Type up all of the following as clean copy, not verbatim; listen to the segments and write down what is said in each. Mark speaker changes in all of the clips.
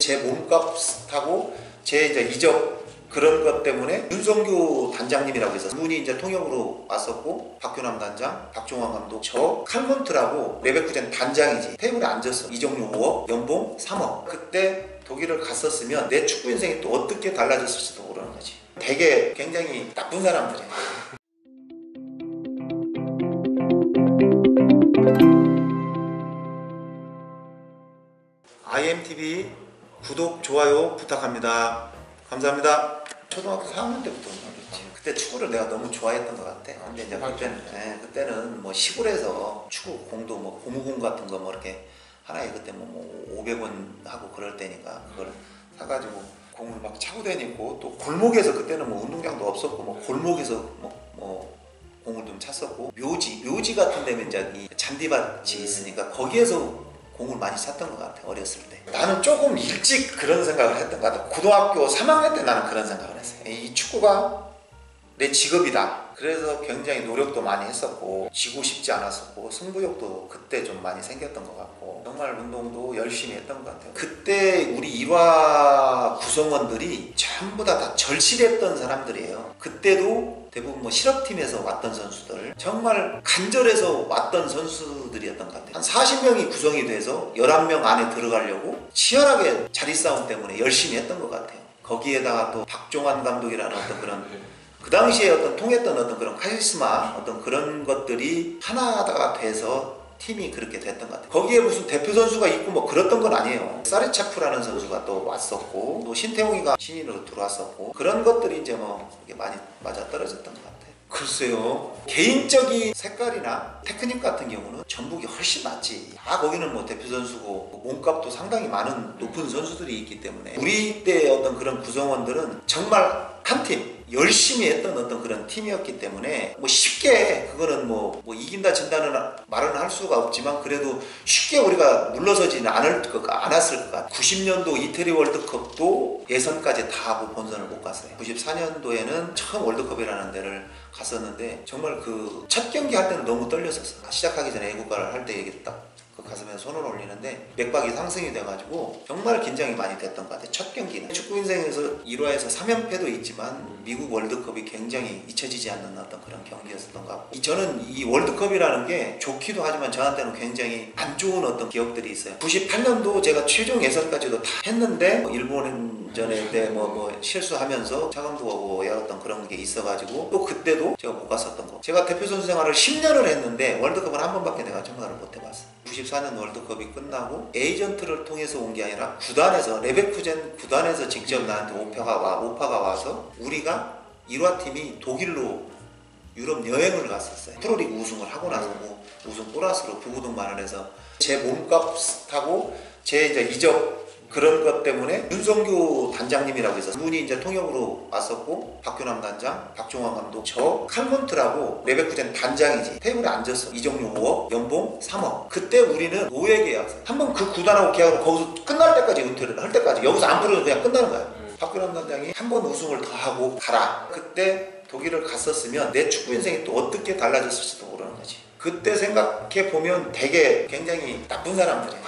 Speaker 1: 제 몸값하고 제 이제 이적 그런 것 때문에 윤성규 단장님이라고 해서 분이 이제 통역으로 왔었고, 박규남 단장, 박종환 감독, 저 칼몬트라고 레베쿠젠 단장이지, 테이블에 앉았어. 이적료 5억, 연봉 3억. 그때 독일을 갔었으면 내 축구 인생이 또 어떻게 달라졌을지도 모르는 거지. 되게 굉장히 나쁜 사람들이야. IMTV 구독, 좋아요 부탁합니다. 감사합니다. 초등학교 4학년 때부터 그랬지. 그때 축구를 내가 너무 좋아했던 것 같아. 근데 이제 그때는 뭐 시골에서 축구 공도 뭐 고무공 같은 거 뭐 이렇게 하나에 그때 뭐 500원 하고 그럴 때니까 그걸 사가지고 공을 막 차고 다니고, 또 골목에서 그때는 뭐 운동장도 없었고 뭐 골목에서 뭐 공을 좀 찼었고, 묘지 같은 데면 이제 이 잔디밭이 있으니까 거기에서 공을 많이 찼던 것 같아. 어렸을 때 나는 조금 일찍 그런 생각을 했던 것 같아. 고등학교 3학년 때 나는 그런 생각을 했어요. 이 축구가 내 직업이다. 그래서 굉장히 노력도 많이 했었고, 지고 싶지 않았었고, 승부욕도 그때 좀 많이 생겼던 것 같고, 정말 운동도 열심히 했던 것 같아요. 그때 우리 일화 구성원들이 전부 다 절실했던 사람들이에요. 그때도 대부분 뭐 실업팀에서 왔던 선수들, 정말 간절해서 왔던 선수들이었던 것 같아요. 한 40명이 구성이 돼서 11명 안에 들어가려고 치열하게 자리 싸움 때문에 열심히 했던 것 같아요. 거기에다가 또 박종환 감독이라는 어떤 그런 그 당시에 어떤 통했던 어떤 그런 카리스마, 어떤 그런 것들이 하나가 돼서 팀이 그렇게 됐던 것 같아요. 거기에 무슨 대표 선수가 있고 뭐 그랬던 건 아니에요. 사리차프라는 선수가 또 왔었고, 또 신태웅이가 신인으로 들어왔었고, 그런 것들이 이제 뭐 많이 맞아 떨어졌던 것 같아요. 글쎄요, 개인적인 색깔이나 테크닉 같은 경우는 전북이 훨씬 낫지. 거기는 뭐 대표 선수고 몸값도 상당히 많은 높은 선수들이 있기 때문에, 우리 때 어떤 그런 구성원들은 정말 한 팀 열심히 했던 어떤 그런 팀이었기 때문에 뭐 쉽게 그거는 뭐 이긴다 진다는 말은 할 수가 없지만, 그래도 쉽게 우리가 물러서지는 않았을 것 같아요. 90년도 이태리 월드컵도 예선까지 다 하고 본선을 못 갔어요. 94년도에는 처음 월드컵이라는 데를 갔었는데, 정말 그 첫 경기 할 때는 너무 떨렸었어. 시작하기 전에 애국가를 할 때 이게 딱 그 가슴에 손을 올리는데 맥박이 상승이 돼가지고 정말 긴장이 많이 됐던 것 같아요. 첫 경기는 축구 인생에서 1화에서 3연패도 있지만 미국 월드컵이 굉장히 잊혀지지 않는 어떤 그런 경기였었던 것 같고, 저는 이 월드컵이라는 게 좋기도 하지만 저한테는 굉장히 안 좋은 어떤 기억들이 있어요. 98년도 제가 최종 예선까지도 다 했는데 일본전에 때 뭐 실수하면서 차감도 하고 어떤 그런 게 있어가지고 또 그때도 제가 못 갔었던 거. 제가 대표 선수 생활을 10년을 했는데 월드컵은 한 번밖에 내가 참가를 못 해봤어요. 94년 월드컵이 끝나고 에이전트를 통해서 온 게 아니라 구단에서, 레베쿠젠 구단에서 직접 나한테 오파가 와서 우리가 1화팀이 독일로 유럽 여행을 갔었어요. 프로리그 우승을 하고 나서 뭐 우승 보너스로 부부등반을 해서 제 몸값하고 제 이제 이적 그런 것 때문에 윤성규 단장님이라고 해서 분이 이제 통역으로 왔었고, 박규남 단장, 박종환 감독, 저 칼몬트라고 레베쿠젠 단장이지, 테이블에 앉았어. 이적료 5억, 연봉 3억. 그때 우리는 노예 계약, 한번 그 구단하고 계약을 거기서 끝날 때까지 은퇴를 할 때까지 여기서 안 풀어도 그냥 끝나는 거야. 박규남 단장이 한 번 우승을 더 하고 가라. 그때 독일을 갔었으면 내 축구 인생이 또 어떻게 달라졌을지도 모르는 거지. 그때 생각해 보면 되게 굉장히 나쁜 사람들이야.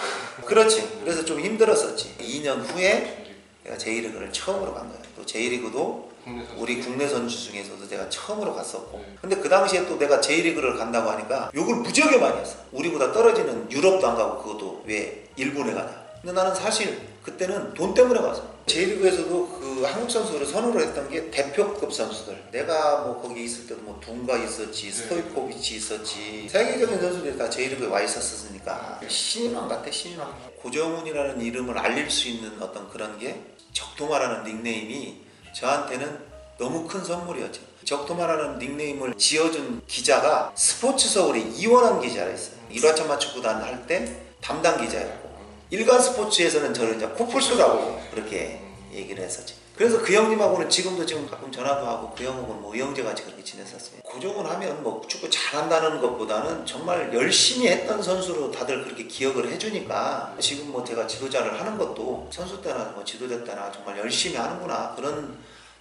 Speaker 1: 그렇지. 그래서 좀 힘들었었지. 2년 후에 내가 J리그를 처음으로 간 거야. 또 J리그도 우리 국내 선수 중에서도 제가 처음으로 갔었고, 근데 그 당시에 또 내가 J리그를 간다고 하니까 욕을 무지하게 많이 했어. 우리보다 떨어지는 유럽도 안 가고 그것도 왜 일본에 가냐. 근데 나는 사실 그때는 돈 때문에 가서, J리그에서도 그 한국 선수를 선호를 했던 게 대표급 선수들. 내가 뭐 거기 있을 때도 뭐 둥가 있었지, 스토이코비치 있었지, 세계적인 선수들이 다 J리그에 와 있었으니까 신인왕 같아, 신인왕. 고정훈이라는 이름을 알릴 수 있는 어떤 그런 게, 적토마라는 닉네임이 저한테는 너무 큰 선물이었죠. 적토마라는 닉네임을 지어준 기자가 스포츠 서울의 이원환 기자가 있어요. 1화천 맞축구단 할 때 담당 기자였고, 일간 스포츠에서는 저를 이제 코뿔소라고 그렇게 얘기를 했었지. 그래서 그 형님하고는 지금도 가끔 전화도 하고, 그 형하고는 뭐 형제같이 그렇게 지냈었어요. 고정은 하면 뭐 축구 잘한다는 것보다는 정말 열심히 했던 선수로 다들 그렇게 기억을 해주니까, 지금 뭐 제가 지도자를 하는 것도 선수 때나 뭐 지도자 때나 정말 열심히 하는구나, 그런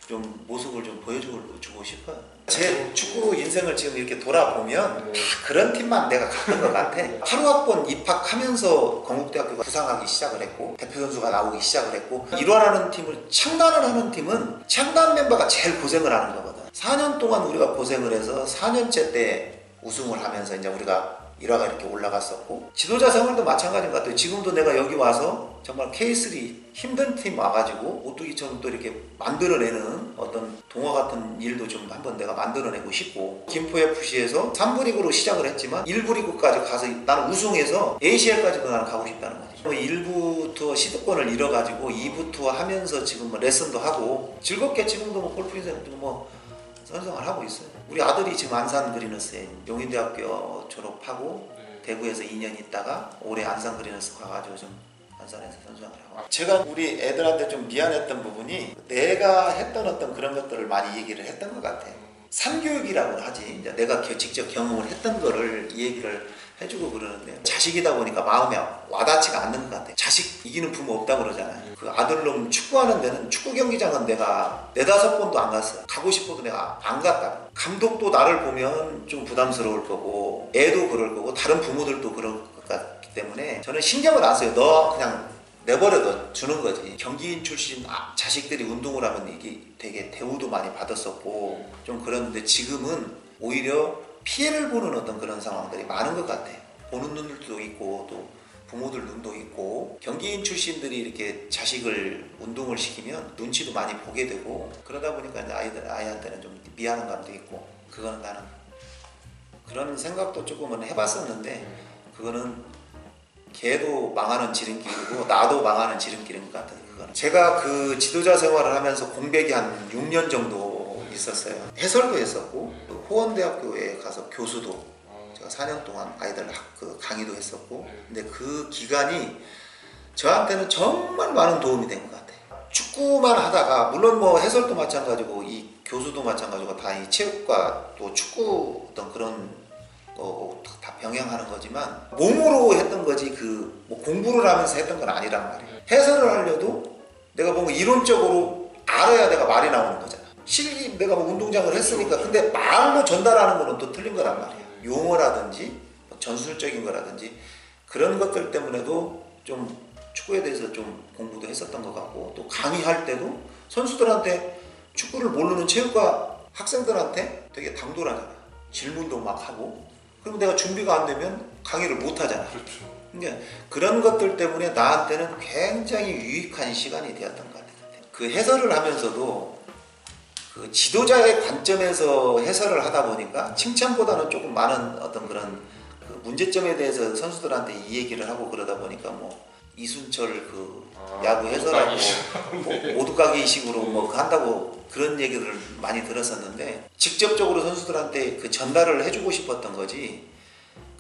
Speaker 1: 좀 모습을 좀 보여주고 싶어요. 제 축구 인생을 지금 이렇게 돌아보면 다 그런 팀만 내가 갔던 것 같아. 8호학번 입학하면서 건국대학교가 부상하기 시작을 했고 대표 선수가 나오기 시작을 했고 일환하는 팀을 창단을 하는 팀은 창단 멤버가 제일 고생을 하는 거거든. 4년 동안 우리가 고생을 해서 4년째 때 우승을 하면서 이제 우리가 1화가 이렇게 올라갔었고 지도자 생활도 마찬가지인 것 같아요. 지금도 내가 여기 와서 정말 K3 힘든 팀 와가지고 오뚜기처럼 또 이렇게 만들어내는 어떤 동화 같은 일도 좀 한번 내가 만들어내고 싶고 김포FC에서 3부 리그로 시작을 했지만 1부 리그까지 가서 나는 우승해서 ACL까지도 나는 가고 싶다는 거지. 1부 투어 시드권을 잃어가지고 2부 투어 하면서 지금 뭐 레슨도 하고 즐겁게 지금도 뭐 골프 인생도 뭐 선생을 하고 있어요. 우리 아들이 지금 안산 그리너스에 용인대학교 졸업하고 대구에서 2년 있다가 올해 안산 그리너스 가가지고 좀 안산에서 선수생을 하고. 제가 우리 애들한테 좀 미안했던 부분이 내가 했던 어떤 그런 것들을 많이 얘기를 했던 것 같아요. 산교육이라고 하지. 이제 내가 직접 경험을 했던 거를 이 얘기를 해주고 그러는데 자식이다 보니까 마음에 와닿지가 않는 것 같아. 자식 이기는 부모 없다 그러잖아요. 그 아들놈 축구하는 데는 축구 경기장은 내가 4-5번도 안 갔어요. 가고 싶어도 내가 안 갔다. 감독도 나를 보면 좀 부담스러울 거고 애도 그럴 거고 다른 부모들도 그럴 것 같기 때문에 저는 신경을 안 써요. 너 그냥 내버려둬 주는 거지. 경기인 출신 자식들이 운동을 하면 이게 되게 대우도 많이 받았었고 좀 그랬는데 지금은 오히려 피해를 보는 어떤 그런 상황들이 많은 것 같아. 보는 눈들도 있고 또 부모들 눈도 있고 경기인 출신들이 이렇게 자식을 운동을 시키면 눈치도 많이 보게 되고 그러다 보니까 이제 아이한테는 좀 미안한 감도 있고 그거는 나는 그런 생각도 조금은 해봤었는데 그거는 걔도 망하는 지름길이고 나도 망하는 지름길인 것 같아요. 그거는 제가 그 지도자 생활을 하면서 공백이 한 6년 정도 있었어요. 해설도 했었고 호원대학교에 가서 교수도 제가 4년 동안 아이들 그 강의도 했었고 근데 그 기간이 저한테는 정말 많은 도움이 된 것 같아요. 축구만 하다가 물론 뭐 해설도 마찬가지고 이 교수도 마찬가지고 다 이 체육과 또 축구 어떤 그런 다 병행하는 거지만 몸으로 했던 거지 그 뭐 공부를 하면서 했던 건 아니란 말이에요. 해설을 하려도 내가 뭔가 이론적으로 알아야 내가 말이 나오는 거잖아. 실기 내가 뭐 운동장을 했으니까 근데 말로 전달하는 거는 또 틀린 거란 말이에요. 용어라든지 전술적인 거라든지 그런 것들 때문에도 좀 축구에 대해서 좀 공부도 했었던 것 같고 또 강의할 때도 선수들한테 축구를 모르는 체육과 학생들한테 되게 당돌하잖아요. 질문도 막 하고 그럼 내가 준비가 안 되면 강의를 못 하잖아요.
Speaker 2: 그렇죠.
Speaker 1: 그러니까 그런 것들 때문에 나한테는 굉장히 유익한 시간이 되었던 것 같아요. 그 해설을 하면서도 그 지도자의 관점에서 해설을 하다 보니까 칭찬보다는 조금 많은 어떤 그런 그 문제점에 대해서 선수들한테 이 얘기를 하고 그러다 보니까 뭐 이순철 그 야구 해설하고 오두가기식으로 뭐 한다고 그런 얘기를 많이 들었었는데 직접적으로 선수들한테 그 전달을 해주고 싶었던 거지.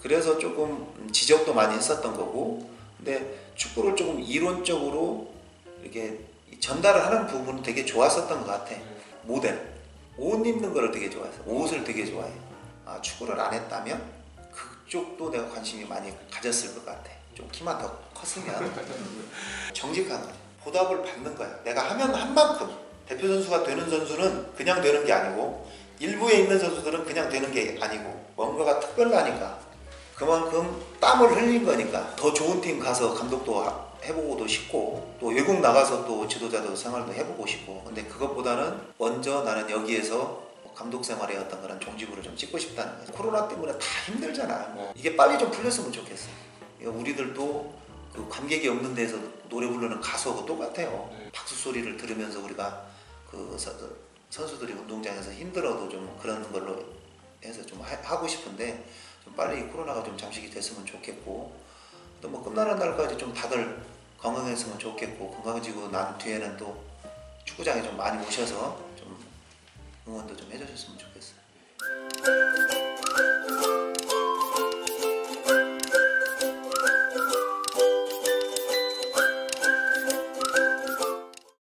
Speaker 1: 그래서 조금 지적도 많이 했었던 거고 근데 축구를 조금 이론적으로 이렇게 전달을 하는 부분은 되게 좋았었던 것 같아. 모델 옷 입는 거를 되게 좋아해서 옷을 되게 좋아해. 축구를 안 했다면 그쪽도 내가 관심이 많이 가졌을 것 같아. 좀 키만 더 컸으면 정직한 거야. 보답을 받는 거야. 내가 하면 한 만큼 대표 선수가 되는 선수는 그냥 되는 게 아니고 일부에 있는 선수들은 그냥 되는 게 아니고 뭔가가 특별하니까 그만큼 땀을 흘린 거니까 더 좋은 팀 가서 감독도 해보고도 싶고 또 외국 나가서 또 지도자도 생활도 해보고 싶고 근데 그것보다는 먼저 나는 여기에서 감독 생활의 어떤 그런 종지부를 좀 찍고 싶다는 거죠. 코로나 때문에 다 힘들잖아요. 이게 빨리 좀 풀렸으면 좋겠어. 우리들도 그 관객이 없는 데서 노래 부르는 가수하고 똑같아요. 박수 소리를 들으면서 우리가 그 선수들이 운동장에서 힘들어도 좀 그런 걸로 해서 좀 하고 싶은데 좀 빨리 코로나가 좀 잠식이 됐으면 좋겠고 또 뭐 끝나는 날까지 좀 다들 건강했으면 좋겠고 건강해지고 난 뒤에는 또 축구장에 좀 많이 오셔서 좀 응원도 좀 해주셨으면 좋겠어요.